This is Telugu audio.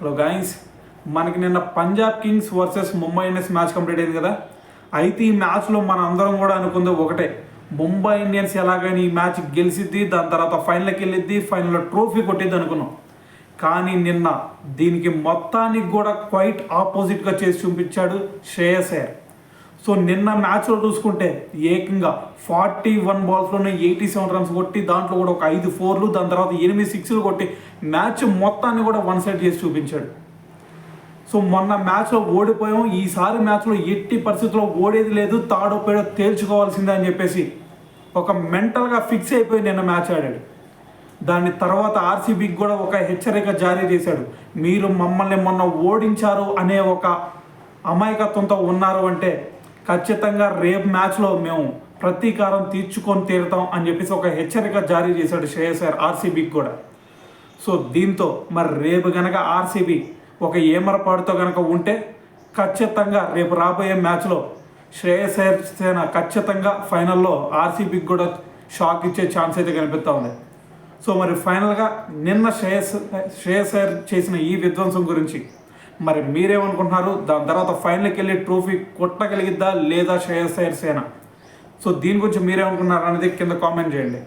హలో గాయస్, మనకి నిన్న Punjab Kings versus Mumbai Indians match complete అయింది కదా. అయితే ఈ మ్యాచ్లో మన అందరం కూడా అనుకుంది ఒకటే, ముంబై ఇండియన్స్ ఎలాగైనా ఈ మ్యాచ్ గెలిచిద్ది, దాని తర్వాత ఫైనల్కి వెళ్ళిద్ది, ఫైనల్లో ట్రోఫీ కొట్టిద్ది అనుకున్నాం. కానీ నిన్న దీనికి మొత్తానికి కూడా క్వైట్ ఆపోజిట్గా చేసి చూపించాడు శ్రేయస్ అయ్యర్. సో నిన్న మ్యాచ్లో చూసుకుంటే ఏకంగా 41 బాల్స్లోనే 87 రన్స్ కొట్టి, దాంట్లో కూడా ఒక 5 4లు, దాని తర్వాత 8 6లు కొట్టి మ్యాచ్ మొత్తాన్ని కూడా వన్ సైడ్ చేసి చూపించాడు. సో మొన్న మ్యాచ్లో ఓడిపోయాం, ఈసారి మ్యాచ్లో ఎట్టి పరిస్థితుల్లో ఓడేది లేదు, తాడో పేడో తేల్చుకోవాల్సిందే అని చెప్పేసి ఒక మెంటల్గా ఫిక్స్ అయిపోయి నిన్న మ్యాచ్ ఆడాడు. దాని తర్వాత ఆర్సీబీకి కూడా ఒక హెచ్చరిక జారీ చేశాడు. మీరు మమ్మల్ని మొన్న ఓడించారు అనే ఒక అమాయకత్వంతో ఉన్నారు అంటే ఖచ్చితంగా రేపు మ్యాచ్లో మేము ప్రతీకారం తీర్చుకొని తీరుతాం అని చెప్పేసి ఒక హెచ్చరిక జారీ చేశాడు శ్రేయస్ అయ్యర్ ఆర్సీబీకి కూడా. సో దీంతో మరి రేపు కనుక ఆర్సీబీ ఒక ఏమరపాటుతో కనుక ఉంటే ఖచ్చితంగా రేపు రాబోయే మ్యాచ్లో శ్రేయస్ అయ్యర్ సేన ఖచ్చితంగా ఫైనల్లో ఆర్సీబీకి కూడా షాక్ ఇచ్చే ఛాన్స్ అయితే కనిపిస్తూ ఉంది. సో మరి ఫైనల్గా నిన్న శ్రేయస్ అయ్యర్ చేసిన ఈ విధ్వంసం గురించి మరి మీరేమనుకుంటున్నారు? దాని తర్వాత ఫైనల్కి వెళ్ళి ట్రోఫీ కొట్టగలిగిద్దా లేదా శ్రేయస్ అయ్యర్ సేన? సో దీని గురించి మీరేమనుకున్నారు అనేది కింద కామెంట్ చేయండి.